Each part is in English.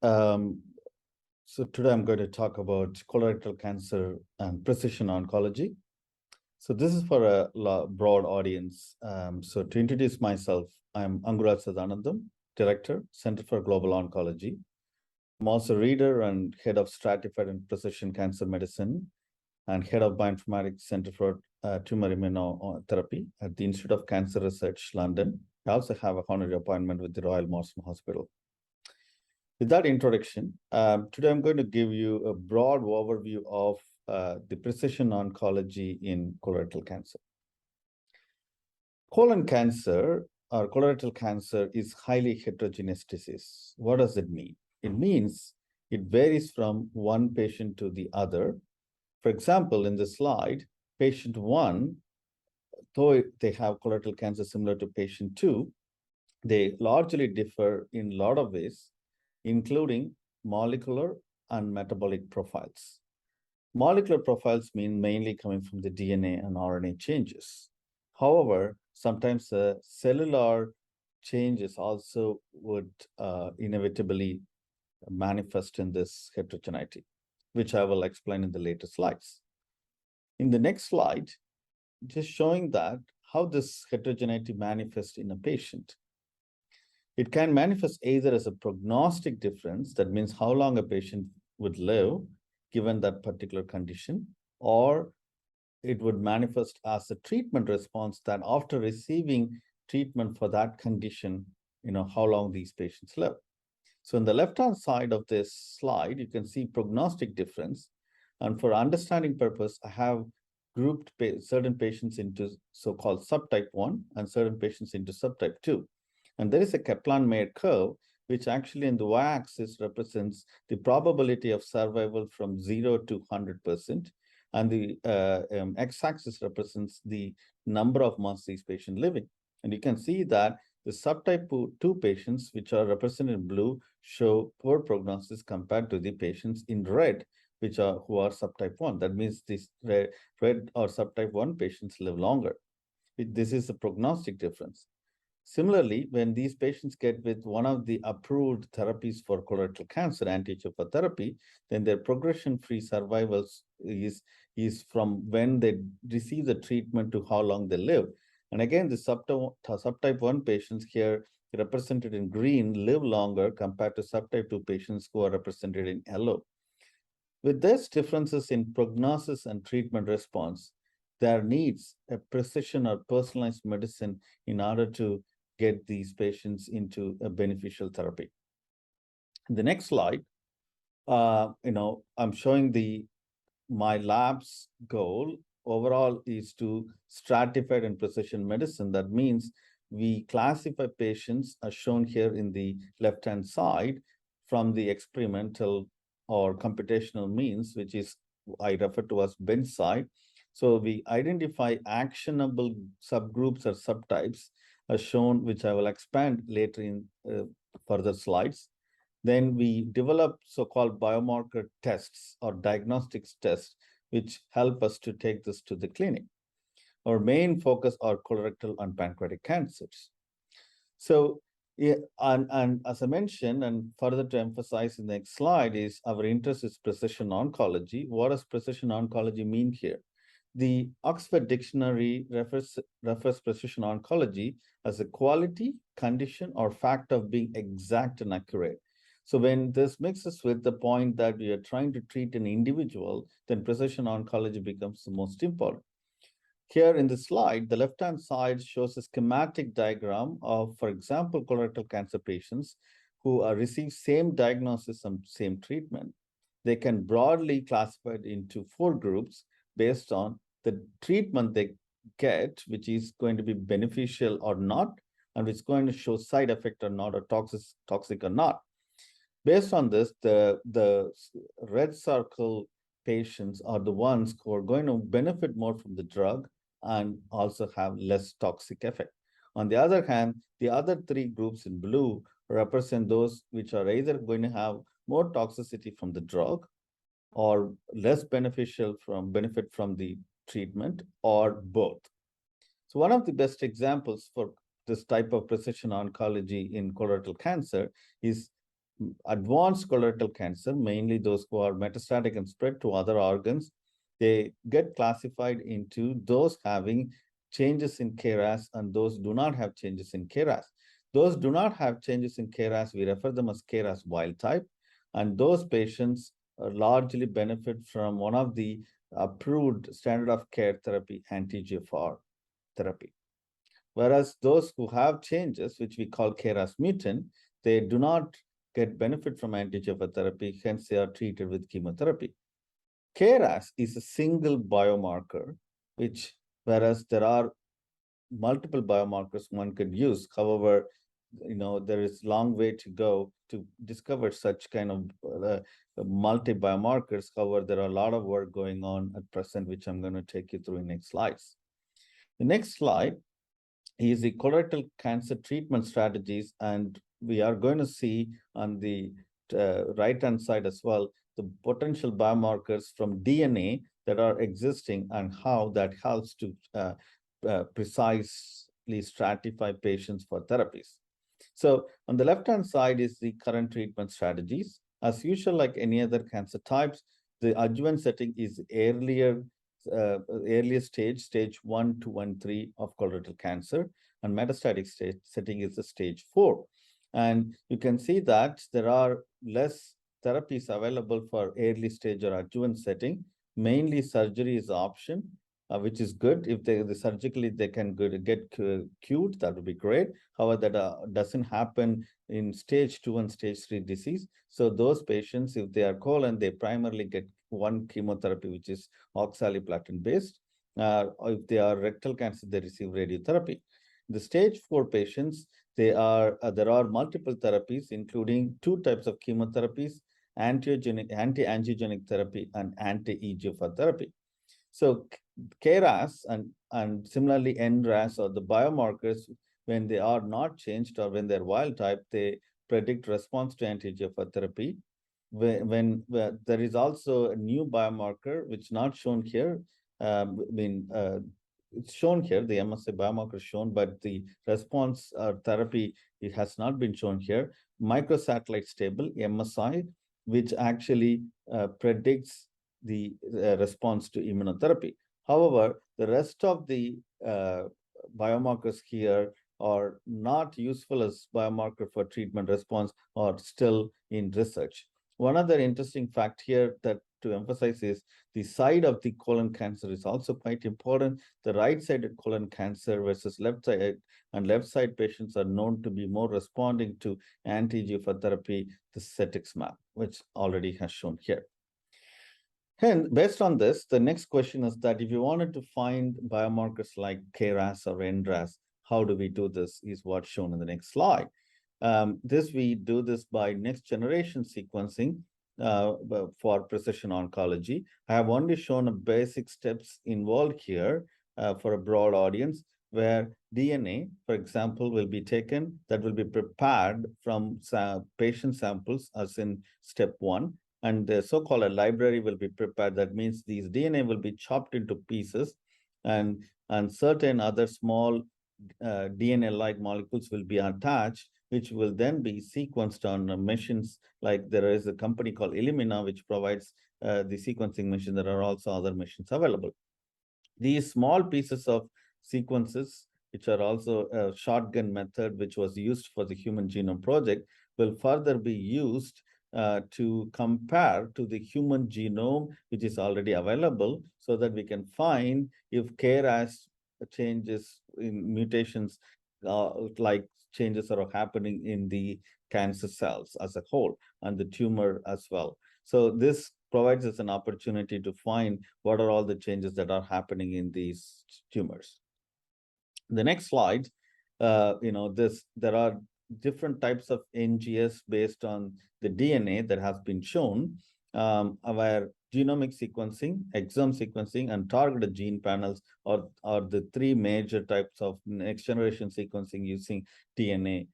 Um, so today I'm going to talk about colorectal cancer and precision oncology. So this is for a broad audience. So to introduce myself, I'm Anguraj Sadanandam, Director, Center for Global Oncology. I'm also reader and head of Stratified and Precision Cancer Medicine and head of Bioinformatics Center for Tumor Immunotherapy at the Institute of Cancer Research, London. I also have a honorary appointment with the Royal Marsden Hospital. With that introduction, today I'm going to give you a broad overview of the precision oncology in colorectal cancer. Colon cancer or colorectal cancer is highly heterogeneous disease. What does it mean? It means it varies from one patient to the other. For example, in the slide, patient 1, though they have colorectal cancer similar to patient 2, they largely differ in a lot of ways, including molecular and metabolic profiles. Molecular profiles mean mainly coming from the DNA and RNA changes. However, sometimes cellular changes also would inevitably manifest in this heterogeneity, which I will explain in the later slides. In the next slide, just showing that how this heterogeneity manifests in a patient. It can manifest either as a prognostic difference, that means how long a patient would live given that particular condition, or it would manifest as a treatment response that after receiving treatment for that condition, how long these patients live. So in the left-hand side of this slide, you can see prognostic difference. And for understanding purpose, I have grouped certain patients into so-called subtype 1 and certain patients into subtype 2. And there is a Kaplan-Meier curve, which actually in the y-axis represents the probability of survival from 0 to 100%. And the x-axis represents the number of months these patients living. And you can see that the subtype 2 patients, which are represented in blue, show poor prognosis compared to the patients in red, who are subtype 1. That means these red or subtype 1 patients live longer. This is a prognostic difference. Similarly, when these patients get with one of the approved therapies for colorectal cancer, anti-HFR therapy, then their progression-free survival is from when they receive the treatment to how long they live. And again, the subtype 1 patients here represented in green live longer compared to subtype 2 patients who are represented in yellow. With these differences in prognosis and treatment response, there needs a precision or personalized medicine in order to get these patients into a beneficial therapy. In the next slide, I'm showing my lab's goal overall is to stratified and precision medicine. That means we classify patients as shown here in the left-hand side from the experimental or computational means, which is I refer to as bench side. So we identify actionable subgroups or subtypes as shown, which I will expand later in further slides. Then we develop so-called biomarker tests or diagnostics tests, which help us to take this to the clinic. Our main focus are colorectal and pancreatic cancers. So, and as I mentioned, and further to emphasize in the next slide is our interest is precision oncology. What does precision oncology mean here? The Oxford Dictionary refers precision oncology as a quality, condition, or fact of being exact and accurate. So when this mixes with the point that we are trying to treat an individual, then precision oncology becomes the most important. Here in the slide, the left-hand side shows a schematic diagram of, for example, colorectal cancer patients who receive same diagnosis and same treatment. They can broadly classify it into 4 groups based on the treatment they get, which is going to be beneficial or not, and which is going to show side effect or not, or toxic or not. Based on this, the red circle patients are the ones who are going to benefit more from the drug and also have less toxic effect. On the other hand, the other 3 groups in blue represent those which are either going to have more toxicity from the drug or less benefit from the treatment, or both. So one of the best examples for this type of precision oncology in colorectal cancer is advanced colorectal cancer, mainly those who are metastatic and spread to other organs, they get classified into those having changes in KRAS and those do not have changes in KRAS. Those do not have changes in KRAS, we refer them as KRAS wild type, and those patients largely benefit from one of the approved standard of care therapy, anti-EGFR therapy. Whereas those who have changes, which we call KRAS mutant, they do not get benefit from anti-EGFR therapy, hence they are treated with chemotherapy. KRAS is a single biomarker, which, whereas there are multiple biomarkers one could use. However, there is a long way to go to discover such kind of multi-biomarkers. However, there are a lot of work going on at present, which I'm going to take you through in next slides. The next slide is the colorectal cancer treatment strategies, and we are going to see on the right-hand side as well the potential biomarkers from DNA that are existing and how that helps to precisely stratify patients for therapies. So on the left-hand side is the current treatment strategies. As usual, like any other cancer types, the adjuvant setting is earlier stage 1, 2, and 3 of colorectal cancer, and metastatic stage setting is the stage 4. And you can see that there are less therapies available for early stage or adjuvant setting. Mainly surgery is the option, which is good. If they surgically they can get cured, that would be great. However, that doesn't happen in stage 2 and stage 3 disease. So those patients, if they are colon, they primarily get one chemotherapy, which is oxaliplatin based. Or if they are rectal cancer, they receive radiotherapy. The stage 4 patients, there are multiple therapies, including 2 types of chemotherapies: anti-angiogenic therapy and anti-EGFR therapy. So KRAS and similarly NRAS, or the biomarkers, when they are not changed or when they're wild type, they predict response to anti-EGFR therapy. When there is also a new biomarker which not shown here. It's shown here, the MSI biomarker is shown, but the response therapy, it has not been shown here. Microsatellite stable, MSI, which actually predicts the response to immunotherapy. However, the rest of the biomarkers here are not useful as biomarker for treatment response or still in research. One other interesting fact here that to emphasize is the side of the colon cancer is also quite important. The right-sided colon cancer versus left side, and left side patients are known to be more responding to anti-EGFR therapy, the cetuximab, which already has shown here. And based on this, the next question is that if you wanted to find biomarkers like KRAS or NRAS, how do we do this is what's shown in the next slide. We do this by next generation sequencing for precision oncology. I have only shown a basic steps involved here for a broad audience, where DNA, for example, will be taken that will be prepared from patient samples as in step 1. And the so-called library will be prepared. That means these DNA will be chopped into pieces, and certain other small DNA-like molecules will be attached, which will then be sequenced on machines. Like there is a company called Illumina, which provides the sequencing machine. There are also other machines available. These small pieces of sequences, which are also a shotgun method, which was used for the Human Genome Project, will further be used to compare to the human genome, which is already available, so that we can find if KRAS changes in mutations, like changes are happening in the cancer cells as a whole and the tumor as well. So this provides us an opportunity to find what are all the changes that are happening in these tumors. The next slide, there are different types of NGS based on the DNA that has been shown, where genomic sequencing, exome sequencing, and targeted gene panels are the 3 major types of next generation sequencing using DNA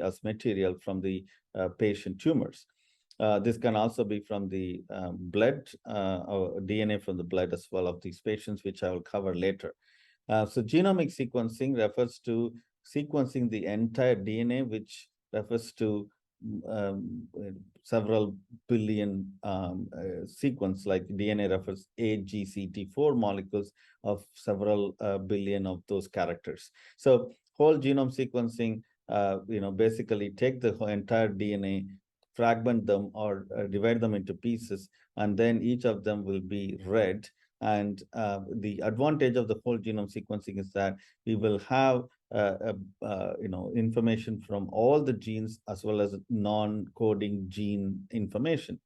as material from the patient tumors. This can also be from the blood, or DNA from the blood as well of these patients, which I will cover later. So genomic sequencing refers to sequencing the entire DNA, which refers to several billion sequence, like DNA refers AGCT4 molecules of several billion of those characters. So whole genome sequencing, basically take the entire DNA, fragment them or divide them into pieces, and then each of them will be read. And the advantage of the whole genome sequencing is that we will have information from all the genes as well as non-coding gene information.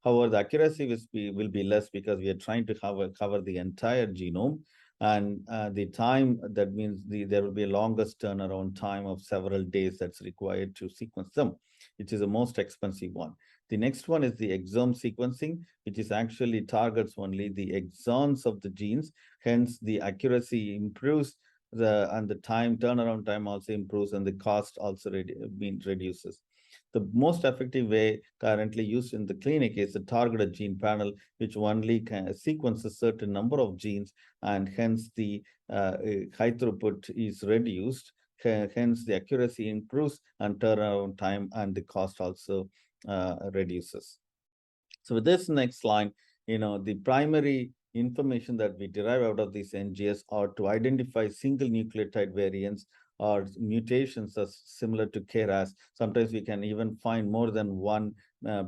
However, the accuracy will be less because we are trying to cover the entire genome, and the time, that means there will be a longest turnaround time of several days that's required to sequence them, which is the most expensive one. The next one is the exome sequencing, which is actually targets only the exons of the genes. Hence, the accuracy improves, and the turnaround time also improves, and the cost also reduces. The most effective way currently used in the clinic is the targeted gene panel, which only can sequence a certain number of genes, and hence the high throughput is reduced. Hence, the accuracy improves and turnaround time and the cost also reduces. So with this next slide, the primary information that we derive out of these NGS are to identify single nucleotide variants or mutations as similar to KRAS. Sometimes we can even find more than one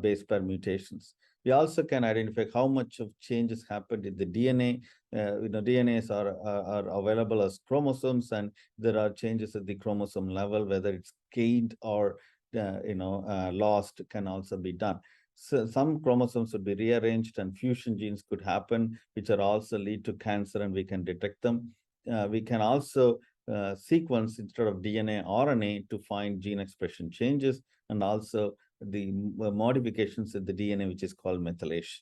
base pair mutations. We also can identify how much of changes happened in the DNA. DNAs are available as chromosomes, and there are changes at the chromosome level, whether it's gained or lost, can also be done. So some chromosomes would be rearranged, and fusion genes could happen, which are also lead to cancer, and we can detect them. We can also sequence instead of DNA, RNA to find gene expression changes, and also the modifications in the DNA, which is called methylation.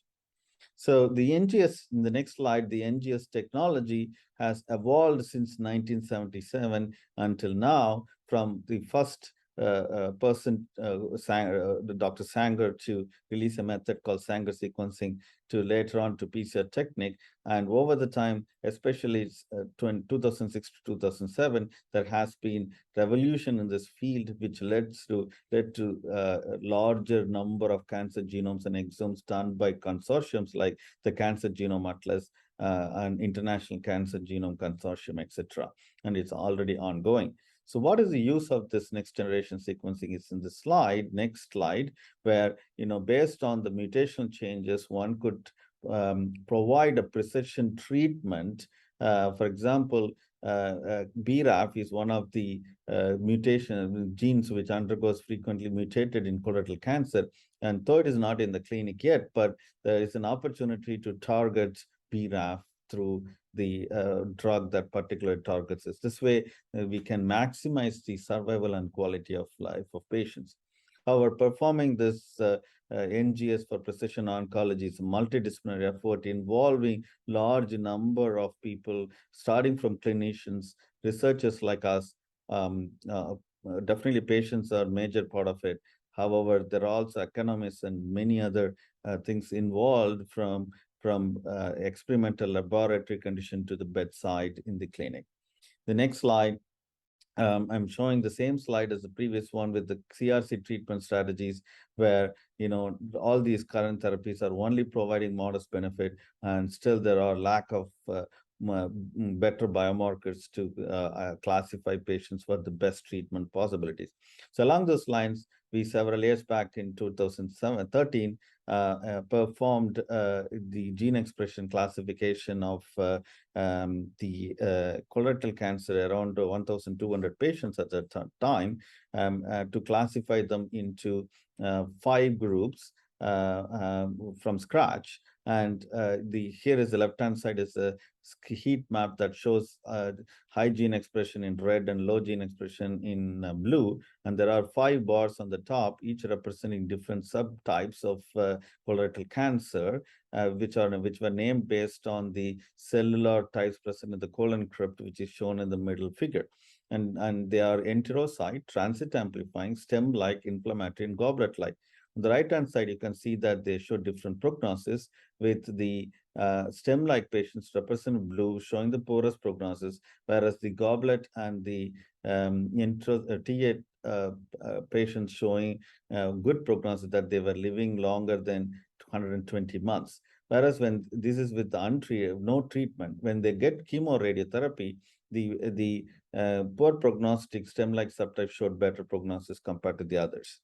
So the NGS, in the next slide, the NGS technology has evolved since 1977 until now, from the first person, Dr. Sanger, to release a method called Sanger sequencing, to later on to PCR technique. And over the time, especially 2006 to 2007, there has been revolution in this field, which led to a larger number of cancer genomes and exomes done by consortiums like the Cancer Genome Atlas and International Cancer Genome Consortium, etc. And it's already ongoing. So what is the use of this next generation sequencing is in the next slide, where, based on the mutational changes, one could provide a precision treatment. For example, BRAF is one of the mutation genes which undergoes frequently mutated in colorectal cancer. And third is not in the clinic yet, but there is an opportunity to target BRAF through the drug that particularly targets us. This way, we can maximize the survival and quality of life of patients. However, performing this NGS for precision oncology is a multidisciplinary effort involving large number of people, starting from clinicians, researchers like us. Definitely, patients are a major part of it. However, there are also economists and many other things involved, from experimental laboratory condition to the bedside in the clinic. The next slide, I'm showing the same slide as the previous one with the CRC treatment strategies, where all these current therapies are only providing modest benefit, and still there are lack of better biomarkers to classify patients for the best treatment possibilities. So along those lines, we several years back in 2013 performed the gene expression classification of the colorectal cancer, around 1,200 patients at that time, to classify them into 5 groups from scratch. And here is the left-hand side is a heat map that shows high gene expression in red and low gene expression in blue. And there are 5 bars on the top, each representing different subtypes of colorectal cancer, which were named based on the cellular types present in the colon crypt, which is shown in the middle figure. And they are enterocyte, transit amplifying, stem-like, inflammatory, and goblet-like. On the right-hand side, you can see that they show different prognosis, with the stem-like patients represent blue, showing the poorest prognosis, whereas the goblet and the patients showing good prognosis, that they were living longer than 120 months. Whereas when this is with the untreated, no treatment, when they get chemoradiotherapy, the poor prognostic stem-like subtype showed better prognosis compared to the others.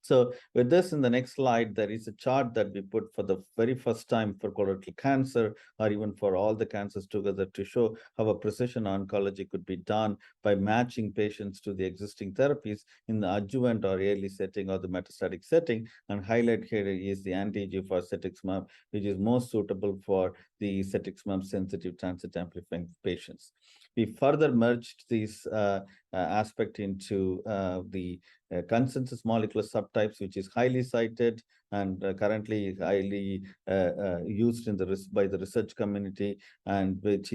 So with this, in the next slide, there is a chart that we put for the very first time for colorectal cancer, or even for all the cancers together, to show how a precision oncology could be done by matching patients to the existing therapies in the adjuvant or early setting or the metastatic setting. And highlight here is the anti-EGFR cetuximab, which is most suitable for the cetuximab sensitive transit amplifying patients. We further merged this aspect into the consensus molecular subtypes, which is highly cited and currently highly used in by the research community, and which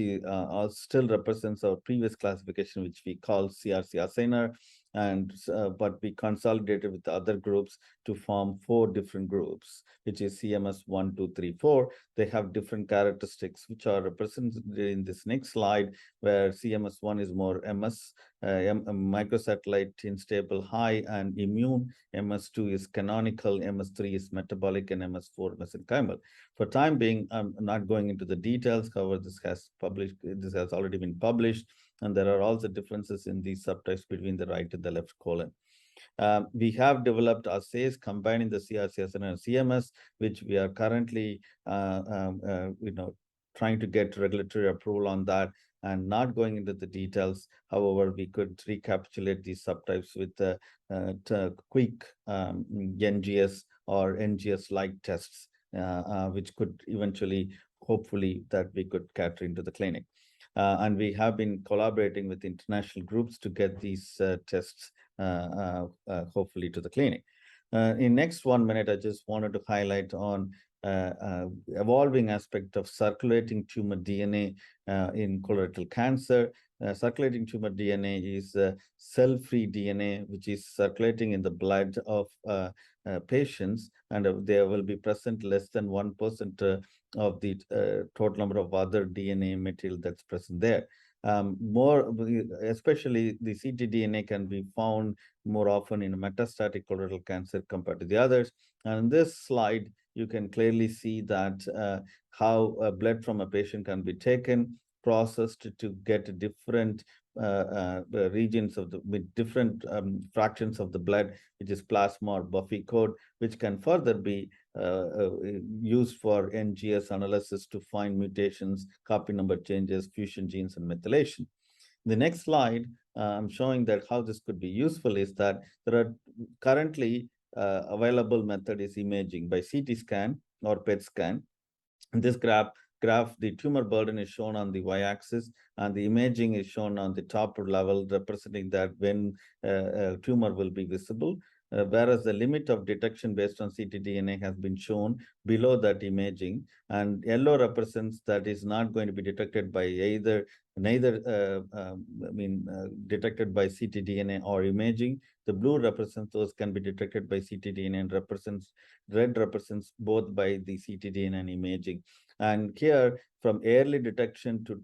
still represents our previous classification, which we call CRC assigner. And but we consolidated with the other groups to form 4 different groups, which is CMS 1, 2, 3, 4. They have different characteristics, which are represented in this next slide, where CMS 1 is more MS, microsatellite unstable high and immune. MS2 is canonical, MS3 is metabolic, and MS4 mesenchymal. For time being, I'm not going into the details. However, this has already been published, and there are also differences in these subtypes between the right and the left colon. We have developed assays combining the CRCS and CMS, which we are currently, trying to get regulatory approval on that, and not going into the details. However, we could recapitulate these subtypes with the quick NGS or NGS-like tests, which could eventually, hopefully, that we could cater into the clinic. And we have been collaborating with international groups to get these tests hopefully to the clinic. In next 1 minute, I just wanted to highlight on evolving aspect of circulating tumor DNA in colorectal cancer. Circulating tumor DNA is cell-free DNA, which is circulating in the blood of patients, and there will be present less than 1% of the total number of other DNA material that's present there. Especially the ctDNA can be found more often in metastatic colorectal cancer compared to the others. And in this slide, you can clearly see that how blood from a patient can be taken, processed to get different regions of with different fractions of the blood, which is plasma or buffy code, which can further be used for NGS analysis to find mutations, copy number changes, fusion genes, and methylation. The next slide, I'm showing that how this could be useful is that there are currently available method is imaging by CT scan or PET scan. In this graph, the tumor burden is shown on the y-axis, and the imaging is shown on the top level, representing that when a tumor will be visible. Whereas the limit of detection based on ctDNA has been shown below that imaging, and yellow represents that is not going to be detected by detected by ctDNA or imaging. The blue represents those can be detected by ctDNA, and red represents both by the ctDNA and imaging. And here, from early detection to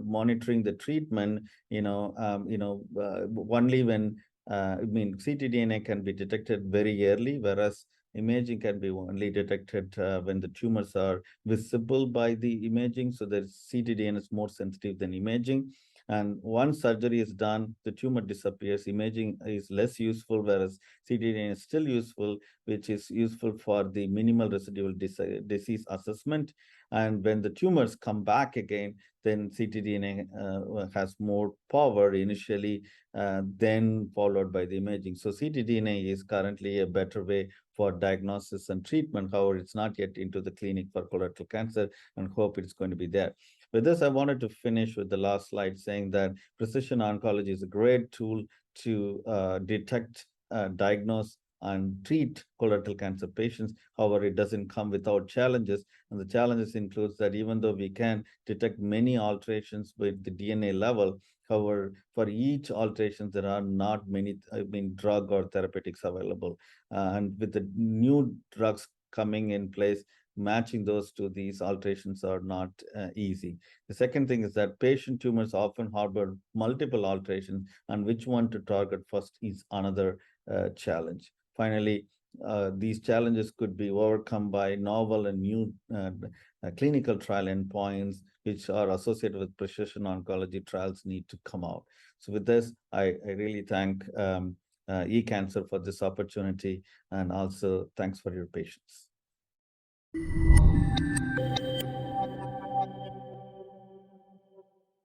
monitoring the treatment, only when ctDNA can be detected very early, whereas imaging can be only detected when the tumors are visible by the imaging. So the ctDNA is more sensitive than imaging. And once surgery is done, the tumor disappears. Imaging is less useful, whereas ctDNA is still useful, which is useful for the minimal residual disease assessment. And when the tumors come back again, then ctDNA has more power initially, then followed by the imaging. So ctDNA is currently a better way for diagnosis and treatment. However, it's not yet into the clinic for colorectal cancer, and hope it's going to be there. With this, I wanted to finish with the last slide saying that precision oncology is a great tool to detect, diagnose, and treat colorectal cancer patients. However, it doesn't come without challenges. And the challenges includes that even though we can detect many alterations with the DNA level, however, for each alteration, there are not many, drug or therapeutics available. And with the new drugs coming in place, matching those to these alterations are not easy. The second thing is that patient tumors often harbor multiple alterations, and which one to target first is another challenge. Finally, these challenges could be overcome by novel and new clinical trial endpoints, which are associated with precision oncology trials need to come out. So with this, I really thank eCancer for this opportunity, and also thanks for your patience.